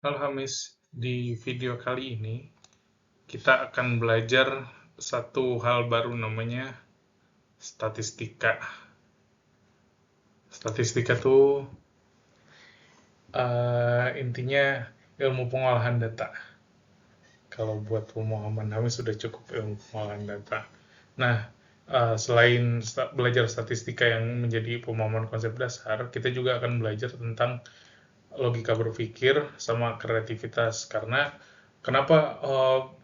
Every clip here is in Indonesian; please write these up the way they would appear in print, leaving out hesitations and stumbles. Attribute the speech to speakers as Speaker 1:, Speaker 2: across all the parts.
Speaker 1: Halo Hamis, di video kali ini kita akan belajar satu hal baru namanya statistika. Statistika tuh intinya ilmu pengolahan data. Kalau buat pemahaman Hamis sudah cukup ilmu pengolahan data. Nah, selain belajar statistika yang menjadi pemahaman konsep dasar, kita juga akan belajar tentang logika berpikir sama kreativitas. Karena kenapa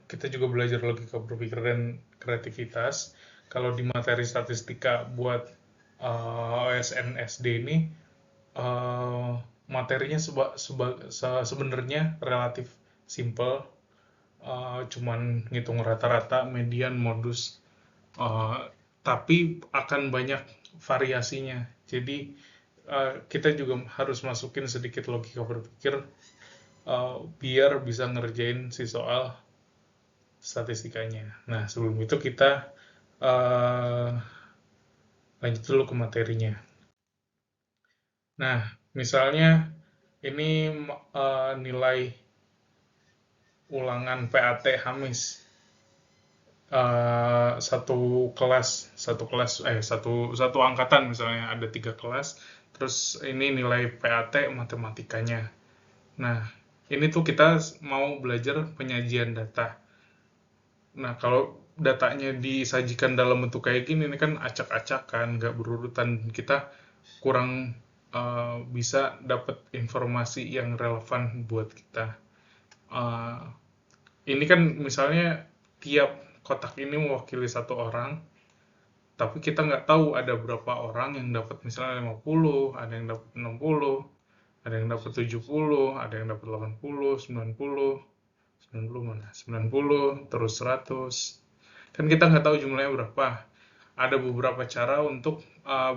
Speaker 1: kita juga belajar logika berpikir dan kreativitas? Kalau di materi statistika buat OSN SD ini uh, materinya sebenarnya relatif simple, cuman ngitung rata-rata, median, modus, uh, tapi akan banyak variasinya. Jadi kita juga harus masukin sedikit logika berpikir biar bisa ngerjain si soal statistikanya. Nah, sebelum itu kita uh, lanjut dulu ke materinya. Nah, misalnya ini nilai ulangan PAT Hamis. Satu angkatan misalnya ada 3 kelas, terus ini nilai PAT matematikanya. Nah, ini tuh kita mau belajar penyajian data. Nah, kalau datanya disajikan dalam bentuk kayak gini, ini kan acak-acakan, nggak berurutan. Kita kurang bisa dapat informasi yang relevan buat kita. Uh, ini kan misalnya tiap kotak ini mewakili satu orang, tapi kita nggak tahu ada berapa orang yang dapat misalnya 50, ada yang dapat 60, ada yang dapat 70, ada yang dapat 80, 90, 90 mana? 90, terus 100. Kan kita nggak tahu jumlahnya berapa. Ada beberapa cara untuk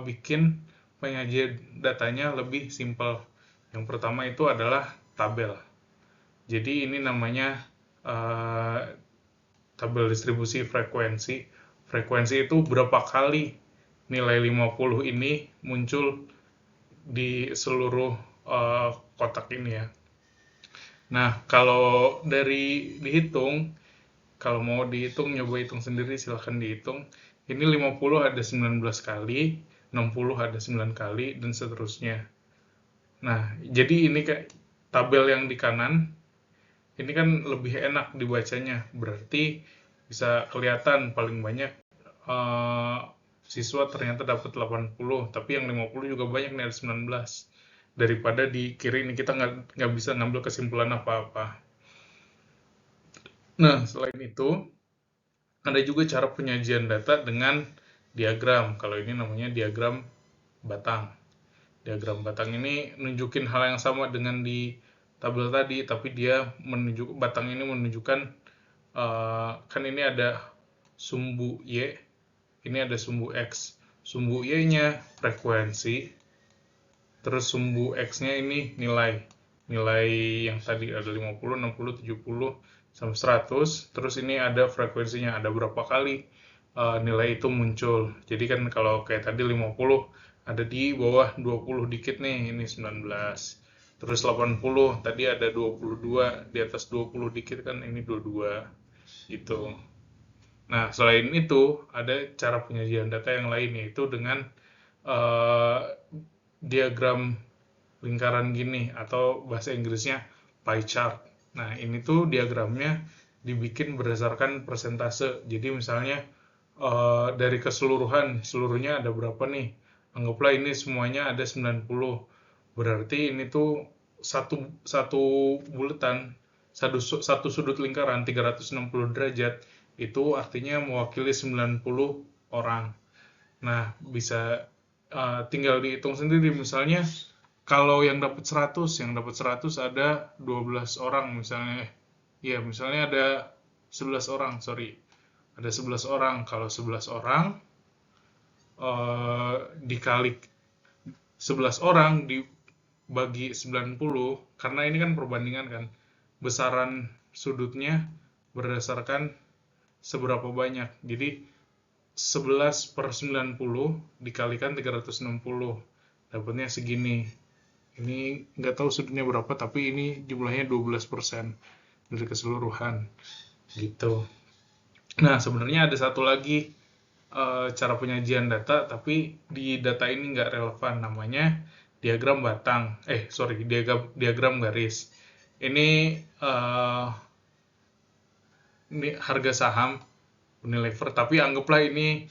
Speaker 1: bikin penyajian datanya lebih simpel. Yang pertama itu adalah tabel. Jadi ini namanya uh, tabel distribusi frekuensi. Frekuensi itu berapa kali nilai 50 ini muncul di seluruh kotak ini ya. Nah, kalau dari dihitung, kalau mau dihitung, nyoba hitung sendiri, silahkan dihitung. Ini 50 ada 19 kali, 60 ada 9 kali, dan seterusnya. Nah, jadi ini kayak tabel yang di kanan, ini kan lebih enak dibacanya. Berarti bisa kelihatan paling banyak uh, siswa ternyata dapat 80, tapi yang 50 juga banyak nih, ada 19. Daripada di kiri ini kita nggak bisa ngambil kesimpulan apa-apa. Nah, selain itu, ada juga cara penyajian data dengan diagram. Kalau ini namanya diagram batang. Diagram batang ini nunjukin hal yang sama dengan di tabel tadi, tapi dia batang ini menunjukkan kan ini ada sumbu Y, ini ada sumbu X. Sumbu Y-nya frekuensi, terus sumbu X-nya ini nilai. Nilai yang tadi ada 50, 60, 70, sampai 100. Terus ini ada frekuensinya, ada berapa kali nilai itu muncul. Jadi kan kalau kayak tadi 50, ada di bawah 20 dikit nih, ini 19. Terus 80, tadi ada 22, di atas 20 dikit kan, ini 22. Gitu. Nah, selain itu, ada cara penyajian data yang lain, yaitu dengan uh, diagram lingkaran gini, atau bahasa Inggrisnya pie chart. Nah, ini tuh diagramnya dibikin berdasarkan persentase. Jadi misalnya dari keseluruhan, seluruhnya ada berapa nih? Anggaplah ini semuanya ada 90. Berarti ini tuh satu satu bulatan, satu sudut lingkaran 360 derajat itu artinya mewakili 90 orang. Nah, bisa tinggal dihitung sendiri, misalnya kalau yang dapat 100, ada 12 orang misalnya. Iya, misalnya ada 11 orang, sorry. Ada 11 orang. Kalau 11 orang dikali 11 orang dibagi 90, karena ini kan perbandingan kan. Besaran sudutnya berdasarkan seberapa banyak. Jadi 11/90 dikalikan 360, dapatnya segini. Ini nggak tahu sudutnya berapa, tapi ini jumlahnya 12% dari keseluruhan gitu. Nah, sebenarnya ada satu lagi cara penyajian data, tapi di data ini nggak relevan, namanya diagram batang. Diagram garis. Ini ini harga saham Unilever, tapi anggaplah ini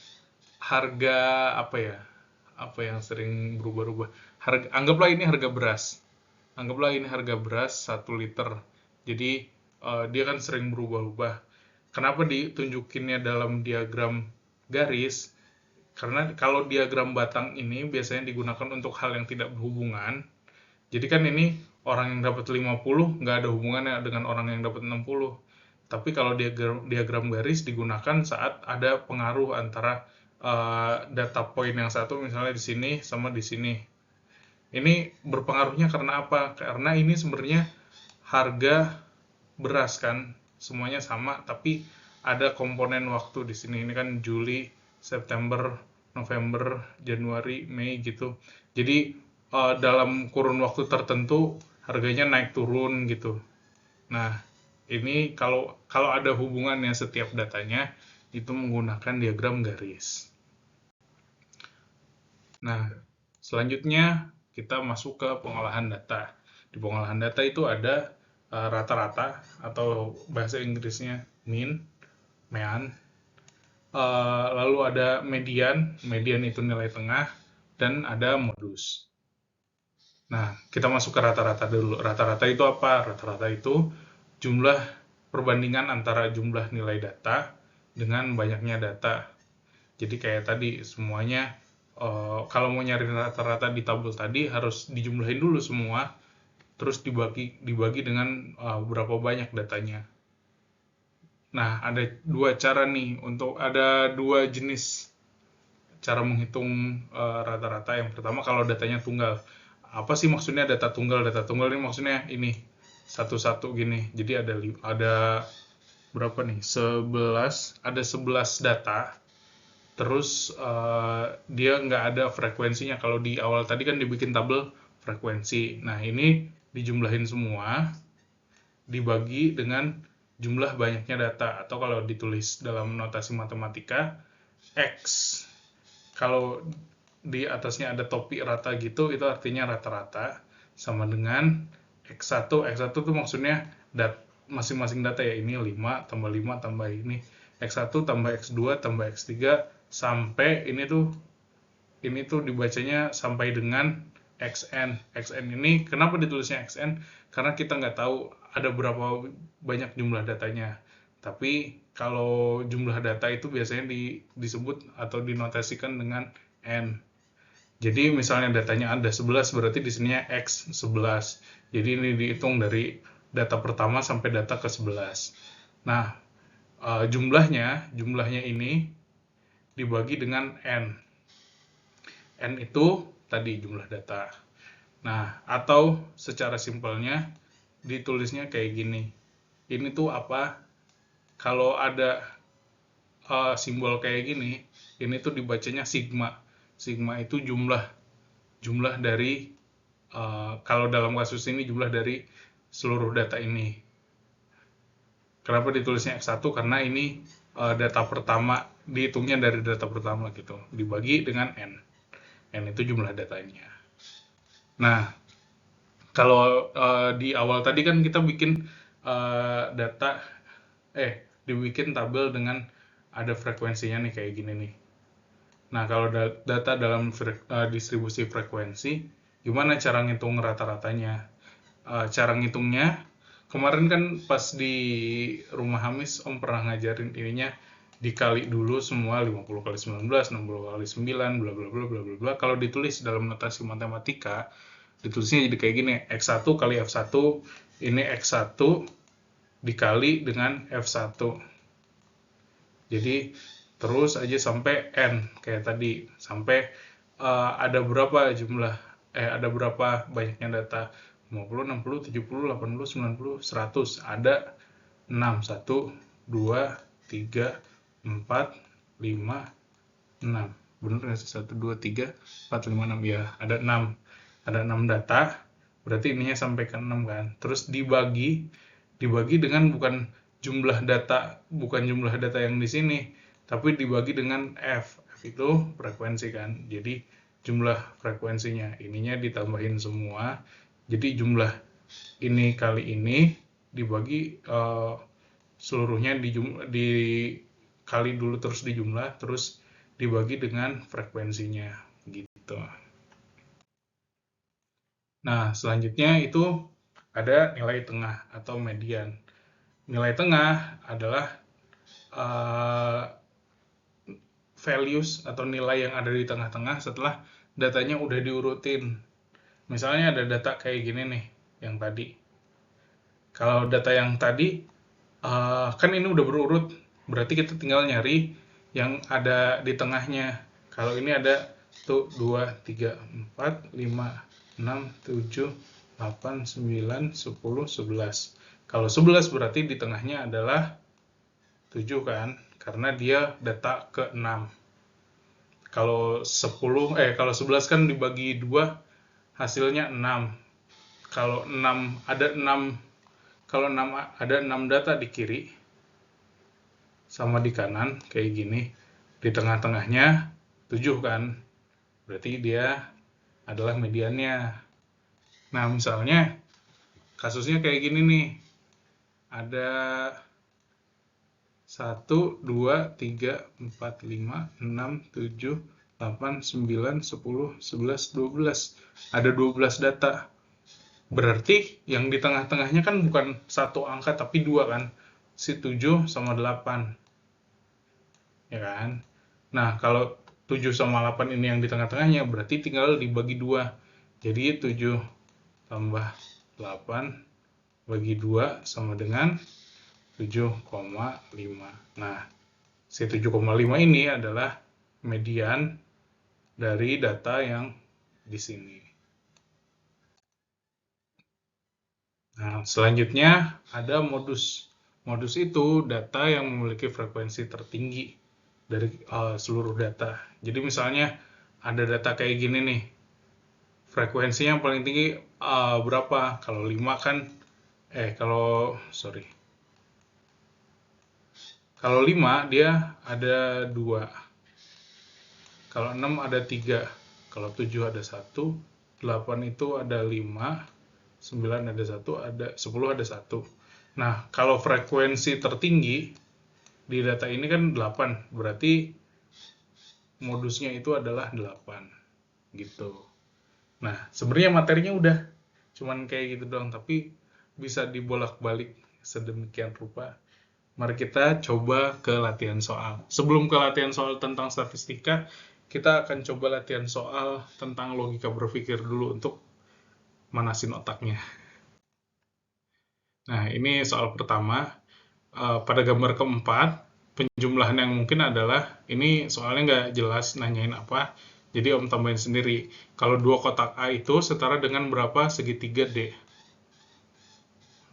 Speaker 1: harga apa ya? Apa yang sering berubah-ubah? Anggaplah ini harga beras. Anggaplah ini harga beras 1 liter. Jadi dia kan sering berubah-ubah. Kenapa ditunjukinnya dalam diagram garis? Karena kalau diagram batang ini biasanya digunakan untuk hal yang tidak berhubungan. Jadi kan ini orang yang dapat 50 nggak ada hubungannya dengan orang yang dapat 60. Tapi kalau diagram garis digunakan saat ada pengaruh antara data point yang satu misalnya di sini sama di sini. Ini berpengaruhnya karena apa? Karena ini sebenarnya harga beras kan semuanya sama, tapi ada komponen waktu di sini. Ini kan Juli, September, November, Januari, Mei gitu. Jadi dalam kurun waktu tertentu harganya naik turun gitu. Nah, ini kalau kalau ada hubungannya setiap datanya itu menggunakan diagram garis. Nah, selanjutnya kita masuk ke pengolahan data. Di pengolahan data itu ada rata-rata atau bahasa Inggrisnya mean, lalu ada median itu nilai tengah, dan ada modus. Nah, kita masuk ke rata-rata dulu. Rata-rata itu apa? Rata-rata itu jumlah perbandingan antara jumlah nilai data dengan banyaknya data. Jadi kayak tadi semuanya kalau mau nyari rata-rata di tabel tadi harus dijumlahin dulu semua, terus dibagi dengan berapa banyak datanya. Nah, ada dua cara nih ada dua jenis cara menghitung rata-rata. Yang pertama kalau datanya tunggal. Apa sih maksudnya data tunggal? Data tunggal ini maksudnya ini satu-satu gini. Jadi ada berapa nih? 11, ada 11 data. Terus dia nggak ada frekuensinya. Kalau di awal tadi kan dibikin tabel frekuensi. Nah, ini dijumlahin semua, dibagi dengan jumlah banyaknya data. Atau kalau ditulis dalam notasi matematika, X. Kalau di atasnya ada topi rata gitu, itu artinya rata-rata. Sama dengan X1. X1 tuh maksudnya masing-masing data ya. Ini 5 tambah 5 tambah ini. X1 tambah X2 tambah X3 sampai ini tuh dibacanya sampai dengan XN. XN ini kenapa ditulisnya XN? Karena kita nggak tahu ada berapa banyak jumlah datanya. Tapi kalau jumlah data itu biasanya disebut atau dinotasikan dengan N. Jadi misalnya datanya ada 11, berarti di sininya X11. Jadi ini dihitung dari data pertama sampai data ke-11. Nah, jumlahnya ini dibagi dengan N. N itu tadi jumlah data. Nah, atau secara simpelnya ditulisnya kayak gini. Ini tuh apa? Kalau ada simbol kayak gini, ini tuh dibacanya sigma. Sigma itu jumlah dari kalau dalam kasus ini jumlah dari seluruh data ini. Kenapa ditulisnya X1? Karena ini data pertama, dihitungnya dari data pertama gitu. Dibagi dengan N. N itu jumlah datanya. Nah, kalau di awal tadi kan kita bikin dibikin tabel dengan ada frekuensinya nih kayak gini nih. Nah, kalau data dalam distribusi frekuensi, gimana cara ngitung rata-ratanya? Cara ngitungnya, kemarin kan pas di rumah Hamis, Om pernah ngajarin ininya, dikali dulu semua 50 kali 19, 60 kali 9, bla bla bla bla bla bla. Kalau ditulis dalam notasi matematika, ditulisnya jadi kayak gini, X1 kali F1, ini X1 dikali dengan F1. Jadi terus aja sampai N kayak tadi, sampai ada berapa banyaknya data, 50, 60, 70, 80, 90, 100, ada 6, 1, 2, 3, 4, 5, 6. Bener nggak sih? 1, 2, 3, 4, 5, 6. Ya, ada 6 data. berarti ininya sampai ke 6 kan. Terus dibagi dengan bukan jumlah data, yang di sini, tapi dibagi dengan F. F itu frekuensi kan. Jadi jumlah frekuensinya, ininya ditambahin semua. Jadi jumlah ini kali ini dibagi seluruhnya dikali dulu terus dijumlah, terus dibagi dengan frekuensinya gitu. Nah, selanjutnya itu ada nilai tengah atau median. Nilai tengah adalah uh, values atau nilai yang ada di tengah-tengah setelah datanya udah diurutin. Misalnya ada data kayak gini nih, yang tadi. Kalau data yang tadi, kan ini udah berurut, berarti kita tinggal nyari yang ada di tengahnya. Kalau ini ada tuh 2, 3, 4, 5, 6, 7, 8, 9, 10, 11. Kalau 11 berarti di tengahnya adalah 7 kan, karena dia data ke 6. Kalau 11 kan dibagi 2 hasilnya 6. Kalau 6 ada 6 kalau 6 ada 6 data di kiri sama di kanan kayak gini, di tengah-tengahnya 7 kan. Berarti dia adalah mediannya. Nah, misalnya kasusnya kayak gini nih. Ada 1, 2, 3, 4, 5, 6, 7, 8, 9, 10, 11, 12. Ada 12 data. Berarti yang di tengah-tengahnya kan bukan satu angka tapi 2 kan. Si 7 sama 8. Ya kan? Nah, kalau 7 sama 8 ini yang di tengah-tengahnya berarti tinggal dibagi 2. Jadi 7 tambah 8 bagi 2 sama dengan 7,5. Nah, si 7,5 ini adalah median dari data yang di sini. Nah, selanjutnya ada modus. Modus itu data yang memiliki frekuensi tertinggi dari seluruh data. Jadi misalnya ada data kayak gini nih. Frekuensinya yang paling tinggi berapa? Kalau 5 kan kalau 5 dia ada 2. Kalau 6 ada 3. Kalau 7 ada 1. 8 itu ada 5. 9 ada 1. 10 ada 1. Nah, kalau frekuensi tertinggi di data ini kan 8. Berarti modusnya itu adalah 8. Gitu. Nah, sebenarnya materinya udah cuman kayak gitu doang, tapi bisa dibolak-balik sedemikian rupa. Mari kita coba ke latihan soal. Sebelum ke latihan soal tentang statistika, kita akan coba latihan soal tentang logika berpikir dulu untuk manasin otaknya. Nah, ini soal pertama. Pada gambar keempat, penjumlahan yang mungkin adalah, ini soalnya nggak jelas nanyain apa, jadi Om tambahin sendiri. Kalau 2 kotak A itu setara dengan berapa segitiga D?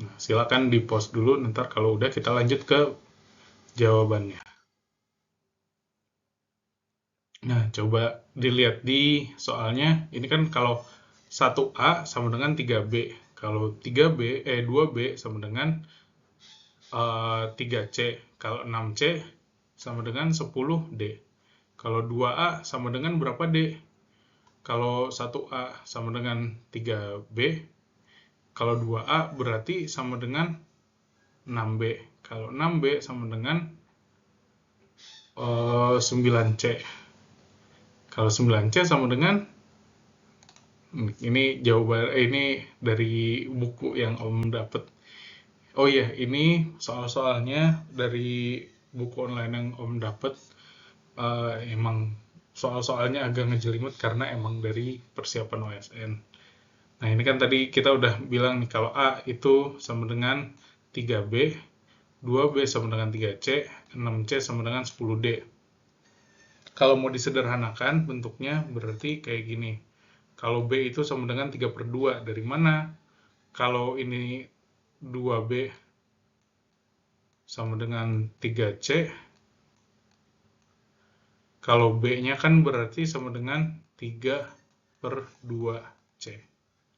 Speaker 1: Nah, silakan di-post dulu, ntar kalau udah kita lanjut ke jawabannya. Nah, coba dilihat di soalnya, ini kan kalau 1A sama dengan 3B. Kalau 2B sama dengan 3C. Kalau 6C sama dengan 10D. Kalau 2A sama dengan berapa D? Kalau 1A sama dengan 3B. Kalau 2A berarti sama dengan 6B. Kalau 6B sama dengan 9C. Kalau 9C sama dengan, ini jawaban ini dari buku yang Om dapat. Oh iya, ini soal-soalnya dari buku online yang Om dapat. Emang soal-soalnya agak ngejelimet karena emang dari persiapan OSN. Nah, ini kan tadi kita udah bilang nih, kalau A itu sama dengan 3B, 2B sama dengan 3C, 6C sama dengan 10D. Kalau mau disederhanakan bentuknya berarti kayak gini. Kalau B itu sama dengan 3/2. Dari mana? Kalau ini 2B sama dengan 3C, kalau B-nya kan berarti sama dengan 3/2C.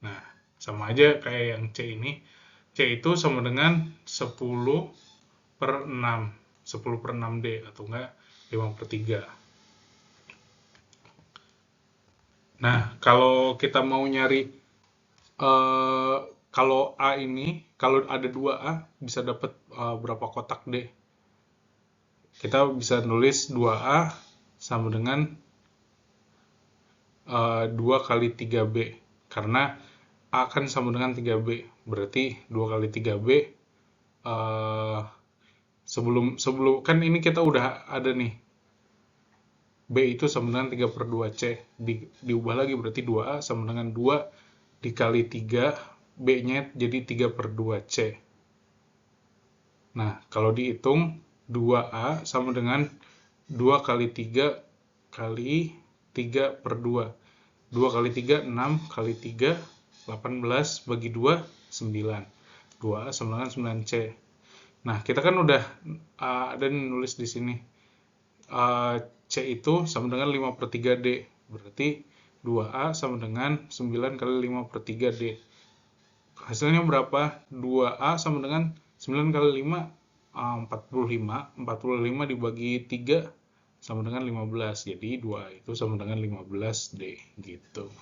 Speaker 1: Nah, Sama aja kayak yang C ini. C itu sama dengan 10/6. 10/6D atau enggak 5/3. Nah, kalau kita mau nyari eh kalau A ini, kalau ada 2A bisa dapat berapa kotak D? Kita bisa nulis 2A sama dengan 2 kali 3B. Karena A kan sama dengan 3B. Berarti 2 kali 3B eh sebelum sebelum kan ini kita udah ada nih. B itu sama dengan 3/2C. Diubah lagi berarti 2A sama dengan 2 dikali 3. B-nya jadi 3/2C. Nah, kalau dihitung 2A sama dengan 2 kali 3 kali 3/2. 2 kali 3, 6 kali 3, 18 bagi 2, 9. 2A sama dengan 9C. Nah, kita kan udah ada nulis di sini. C itu sama dengan 5/3D. Berarti 2A sama dengan 9 kali 5/3D. Hasilnya berapa? 2A sama dengan 9 kali 5, 45. 45 dibagi 3 sama dengan 15. Jadi 2 itu sama dengan 15D gitu.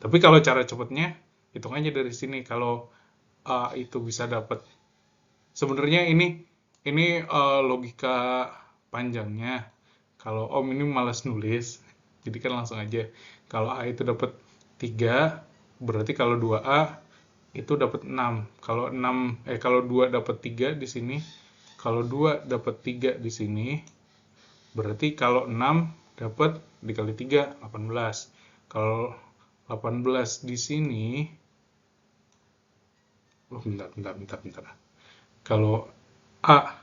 Speaker 1: Tapi kalau cara cepatnya, hitung aja dari sini. Kalau A itu bisa dapat. Sebenarnya ini logika panjangnya. Kalau Om ini malas nulis, jadi kan langsung aja. Kalau A itu dapat 3, berarti kalau 2A itu dapat 6. Kalau 2 dapat 3 di sini, kalau 2 dapat 3 di sini, berarti kalau 6 dapat dikali 3, 18. Kalau 18 di sini, bentar. Kalau A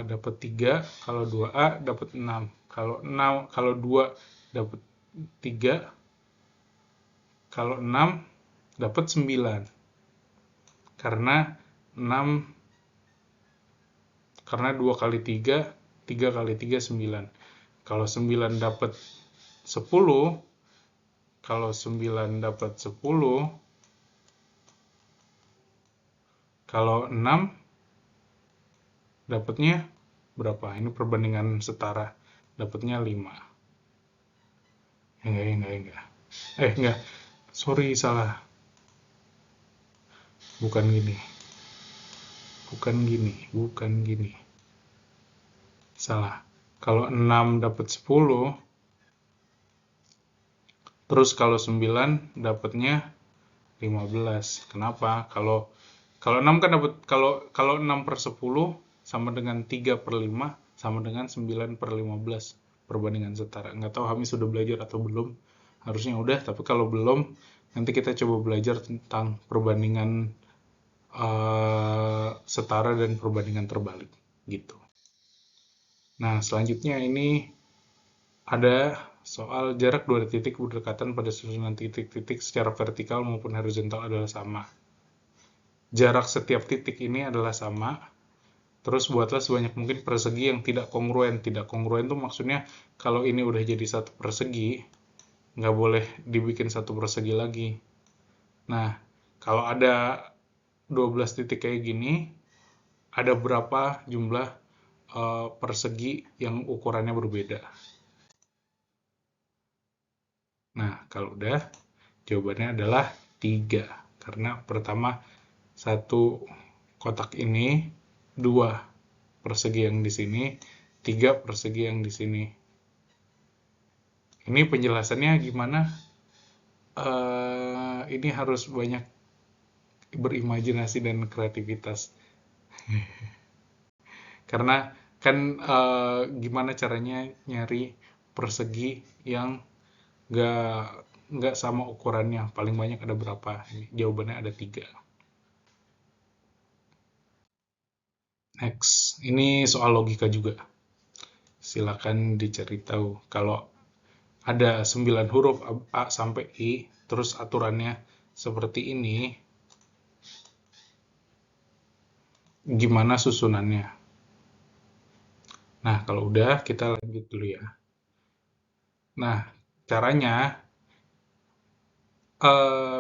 Speaker 1: dapat 3, kalau 2A dapat 6. Kalau 2 dapat 3, kalau 6 dapat 9. Karena 6 karena 2 kali 3, 3 kali 3 9. Kalau 9 dapat 10, kalau 9 dapat 10, kalau 6 dapatnya berapa? Ini perbandingan setara. Dapatnya 5. Enggak. Enggak. Sorry, salah. Bukan gini. Bukan gini. Salah. Kalau 6 dapat 10, terus kalau 9 dapatnya 15. Kenapa? Kalau 6 kan dapat kalau 6/10 sama dengan 3/5 sama dengan 9/15 perbandingan setara. Nggak tahu Hami sudah belajar atau belum. Harusnya udah, tapi kalau belum nanti kita coba belajar tentang perbandingan setara dan perbandingan terbalik gitu. Nah, selanjutnya ini ada soal jarak dua titik berdekatan pada susunan titik-titik secara vertikal maupun horizontal adalah sama. Jarak setiap titik ini adalah sama. Terus buatlah sebanyak mungkin persegi yang tidak kongruen. Tidak kongruen itu maksudnya kalau ini udah jadi satu persegi, nggak boleh dibikin satu persegi lagi. Nah, kalau ada 12 titik kayak gini, ada berapa jumlah persegi yang ukurannya berbeda? Nah, kalau udah, jawabannya adalah 3. Karena pertama, satu kotak ini, 2 persegi yang di sini, 3 persegi yang di sini. Ini penjelasannya gimana? Ini harus banyak berimajinasi dan kreativitas. Karena kan gimana caranya nyari persegi yang nggak sama ukurannya, paling banyak ada berapa? Jawabannya ada 3. Next, ini soal logika juga. Silakan dicari tahu. Kalau ada 9 huruf A sampai I, terus aturannya seperti ini, gimana susunannya? Nah, kalau udah kita lanjut dulu ya. Nah, caranya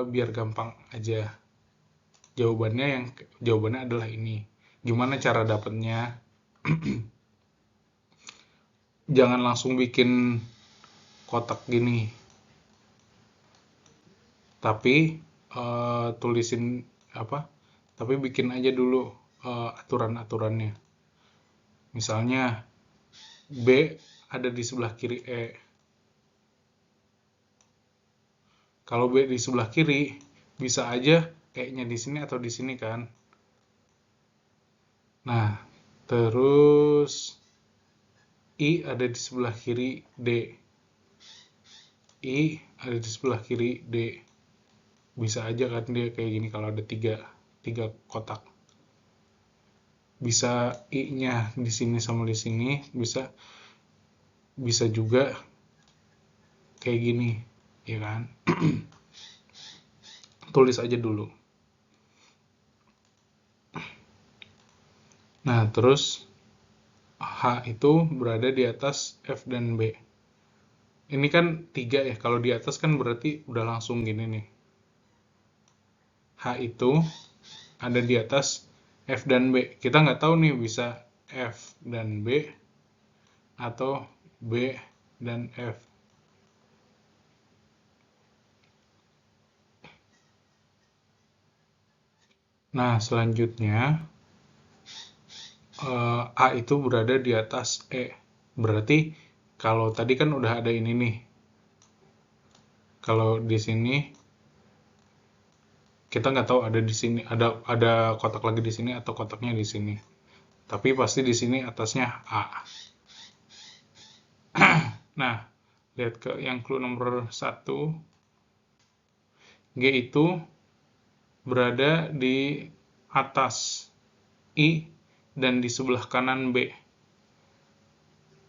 Speaker 1: biar gampang aja. Jawabannya adalah ini. Gimana cara dapatnya? Jangan langsung bikin kotak gini, tapi tulisin apa? Tapi bikin aja dulu aturan-aturannya. Misalnya B ada di sebelah kiri E. Kalau B di sebelah kiri, bisa aja E-nya di sini atau di sini kan. Nah, terus I ada di sebelah kiri D. I ada di sebelah kiri D. Bisa aja kan dia kayak gini kalau ada tiga kotak. Bisa I-nya di sini sama di sini, bisa juga kayak gini, ya kan? Tulis aja dulu. Nah, terus H itu berada di atas F dan B. Ini kan 3 ya, kalau di atas kan berarti udah langsung gini nih. H itu ada di atas F dan B. Kita nggak tahu nih bisa F dan B atau B dan F. Nah, selanjutnya A itu berada di atas E. Berarti kalau tadi kan udah ada ini nih. Kalau di sini kita nggak tahu ada di sini ada kotak lagi di sini atau kotaknya di sini. Tapi pasti di sini atasnya A. Nah, lihat ke yang clue nomor 1. G itu berada di atas I dan di sebelah kanan B.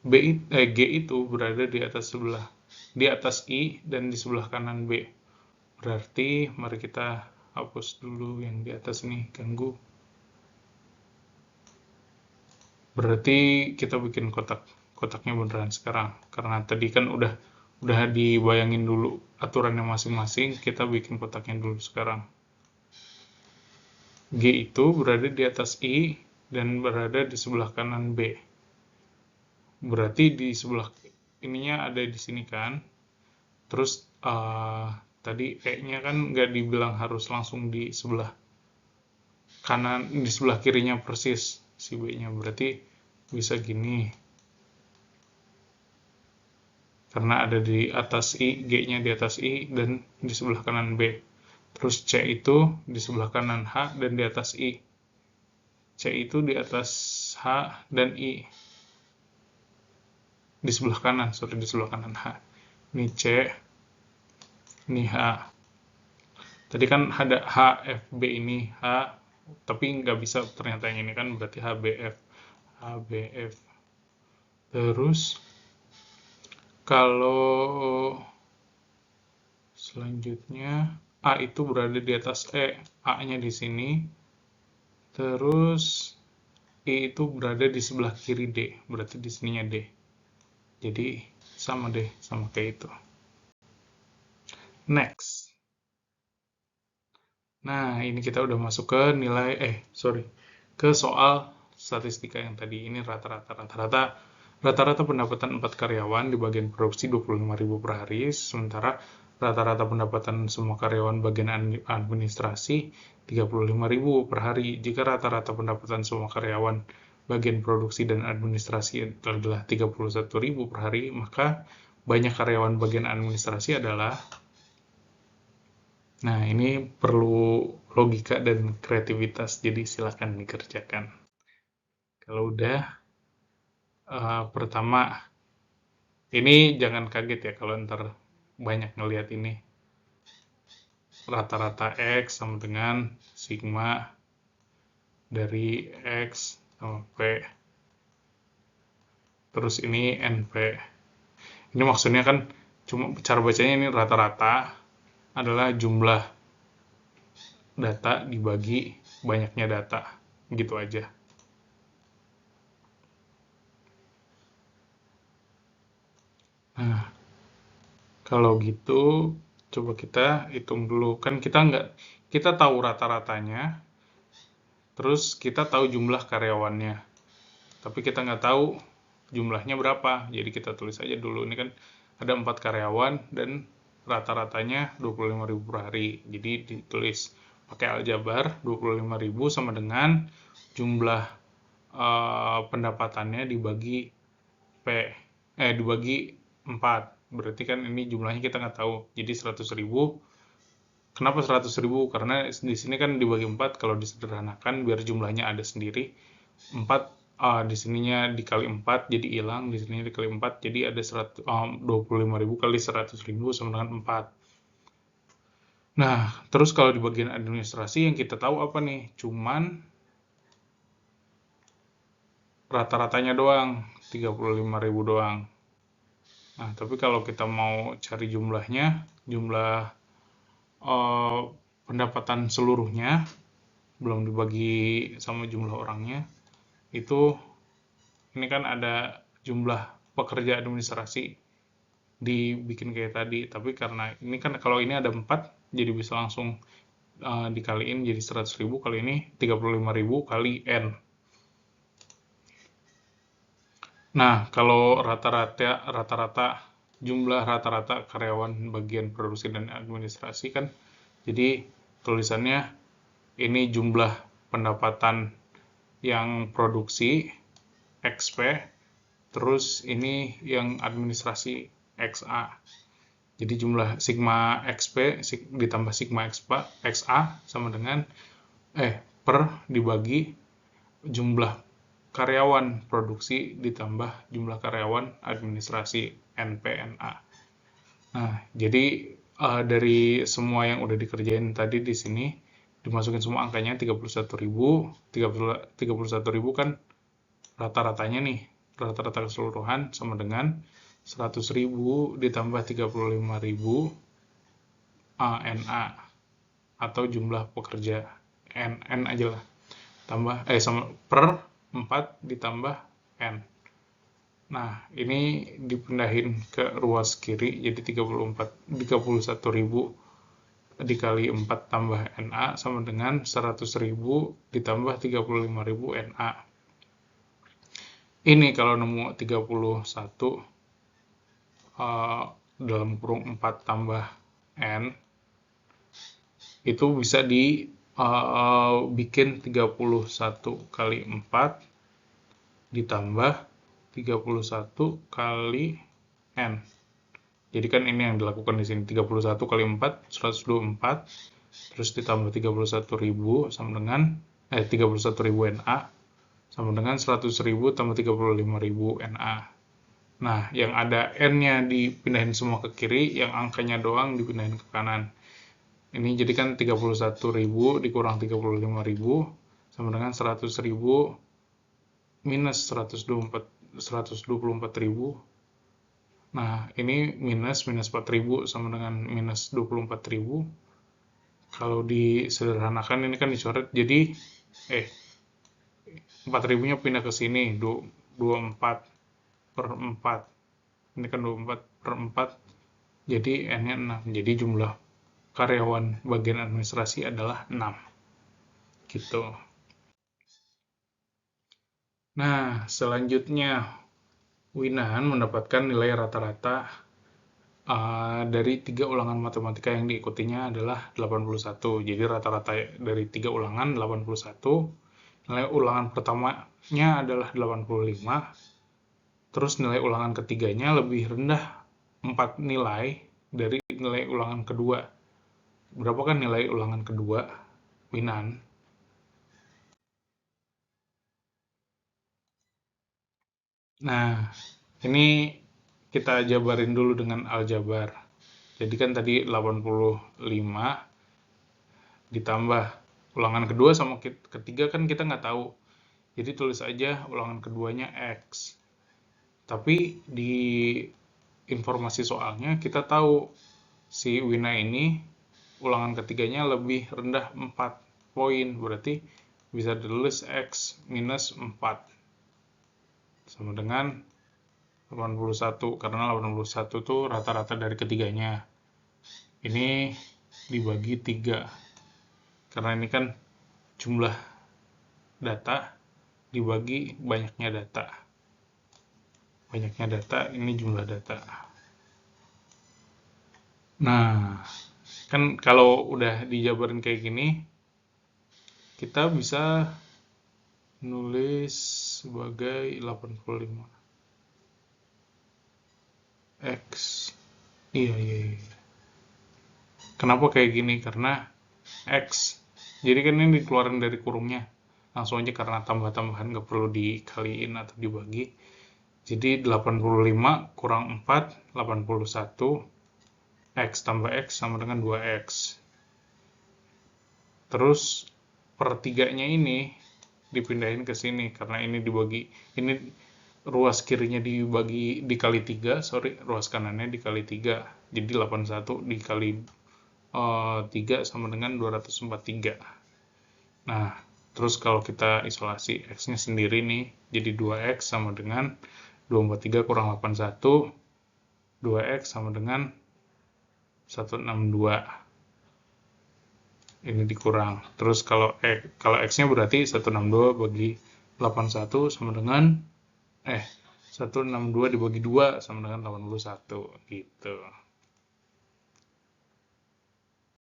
Speaker 1: G itu berada di atas I dan di sebelah kanan B. Berarti mari kita hapus dulu yang di atas nih, ganggu. Berarti kita bikin kotaknya beneran sekarang. Karena tadi kan udah dibayangin dulu aturannya masing-masing, kita bikin kotaknya dulu sekarang. G itu berada di atas I dan berada di sebelah kanan B. Berarti di sebelah ininya ada di sini kan. Terus tadi E-nya kan nggak dibilang harus langsung di sebelah kanan, di sebelah kirinya persis si B-nya. Berarti bisa gini. Karena ada di atas I, G-nya di atas I dan di sebelah kanan B. Terus C itu di sebelah kanan H dan di atas I. C itu di atas H dan I. Di sebelah kanan, di sebelah kanan H. Ini C, ini H. Tadi kan ada H, F, B ini H, tapi nggak bisa ternyata yang ini kan berarti HBF. HBF. Terus kalau selanjutnya A itu berada di atas E, A-nya di sini. Terus I itu berada di sebelah kiri D, berarti di sininya D. Jadi sama deh, sama kayak itu. Next. Nah, ini kita udah masuk ke ke soal statistika yang tadi. Ini rata-rata pendapatan 4 karyawan di bagian produksi 25.000 per hari, sementara rata-rata pendapatan semua karyawan bagian administrasi 35.000 per hari. Jika rata-rata pendapatan semua karyawan bagian produksi dan administrasi adalah 31.000 per hari, maka banyak karyawan bagian administrasi adalah. Nah, ini perlu logika dan kreativitas, jadi silakan dikerjakan. Kalau udah, pertama, ini jangan kaget ya kalau ntar banyak ngelihat ini. Rata-rata X sama dengan sigma dari X sama P. Terus ini NP. Ini maksudnya kan cuma cara bacanya ini rata-rata adalah jumlah data dibagi banyaknya data. Gitu aja. Nah, kalau gitu Coba kita hitung dulu. Kan kita tahu rata-ratanya, terus kita tahu jumlah karyawannya. Tapi kita nggak tahu jumlahnya berapa. Jadi kita tulis aja dulu. Ini kan ada 4 karyawan dan rata-ratanya 25.000 per hari. Jadi ditulis pakai aljabar 25.000 sama dengan jumlah pendapatannya dibagi P. Dibagi 4. Berarti kan ini jumlahnya kita nggak tahu. Jadi 100.000. Kenapa 100.000? Karena di sini kan dibagi 4, kalau disederhanakan biar jumlahnya ada sendiri. 4 di sininya dikali 4 jadi hilang, di sini dikali 4 jadi ada 25.000 kali 100.000 sama dengan 4. Nah, terus kalau di bagian administrasi yang kita tahu apa nih? Cuman rata-ratanya doang, 35.000 doang. Nah, tapi kalau kita mau cari jumlahnya, jumlah pendapatan seluruhnya, belum dibagi sama jumlah orangnya, itu ini kan ada jumlah pekerja administrasi dibikin kayak tadi, tapi karena ini kan kalau ini ada 4 jadi bisa langsung dikaliin jadi 100.000, kali ini 35.000 kali N. Nah, kalau rata-rata jumlah rata-rata karyawan bagian produksi dan administrasi kan, jadi tulisannya ini jumlah pendapatan yang produksi XP, terus ini yang administrasi XA. Jadi jumlah sigma XP ditambah sigma XA sama dengan per dibagi jumlah karyawan produksi ditambah jumlah karyawan administrasi NPNA. Nah, jadi dari semua yang udah dikerjain tadi di sini dimasukin semua angkanya 31.000. 31.000 kan rata-ratanya nih, rata-rata keseluruhan sama dengan 100.000 ditambah 35.000 NA atau jumlah pekerja N aja lah, tambah sama per 4 ditambah N. Nah, ini dipindahin ke ruas kiri jadi 31.000 dikali 4 tambah NA sama dengan 100.000 ditambah 35.000 NA. Ini kalau nemu 31 dalam kurung 4 tambah N, itu bisa dibikin 31 kali 4 ditambah 31 kali N. Jadi kan ini yang dilakukan di sini, 31 kali 4, 124, terus ditambah 31.000 sama dengan 31.000 NA sama dengan 100.000 tambah 35.000 NA. Nah, yang ada N-nya dipindahin semua ke kiri, yang angkanya doang dipindahin ke kanan. Ini jadi kan 31.000 dikurang 35.000 sama dengan 100.000 minus 124.000. Nah, ini minus 4.000 sama dengan minus 24.000. Kalau disederhanakan ini kan dicoret jadi 4.000-nya pindah ke sini, 24 per 4. Ini kan 24 per 4, jadi N-nya 6. Jadi jumlah karyawan bagian administrasi adalah 6. Gitu. Nah, selanjutnya Winan mendapatkan nilai rata-rata dari 3 ulangan matematika yang diikutinya adalah 81. Jadi rata-rata dari 3 ulangan 81. Nilai ulangan pertamanya adalah 85. Terus nilai ulangan ketiganya lebih rendah 4 nilai dari nilai ulangan kedua. Berapa kan nilai ulangan kedua, Winan? Nah, ini kita jabarin dulu dengan aljabar. Jadi kan tadi 85 ditambah ulangan kedua sama ketiga kan kita nggak tahu. Jadi tulis aja ulangan keduanya X. Tapi di informasi soalnya kita tahu si Wina ini ulangan ketiganya lebih rendah 4 poin. Berarti bisa ditulis X minus 4 sama dengan 81, karena 81 itu rata-rata dari ketiganya. ini dibagi 3. Karena ini kan jumlah data dibagi banyaknya data. Banyaknya data, ini jumlah data. Nah, kan kalau udah dijabarin kayak gini, kita bisa nulis sebagai 85 X. Iya. Kenapa kayak gini? Karena X. Jadi kan ini dikeluarin dari kurungnya. Langsung aja karena tambah-tambahan nggak perlu dikaliin atau dibagi. Jadi 85 kurang 4, 81. X tambah X sama dengan 2X. Terus per 3-nya ini dipindahin ke sini karena ini dibagi, ini ruas kirinya dikali 3, ruas kanannya dikali 3. Jadi 81 dikali 3 sama dengan 243. Nah, terus kalau kita isolasi X-nya sendiri nih, jadi 2X sama dengan 243 kurang 81, 2X sama dengan 162. Ini dikurang. Terus kalau X-nya berarti 162 bagi 81 sama dengan 162 dibagi 2 sama dengan 81 gitu.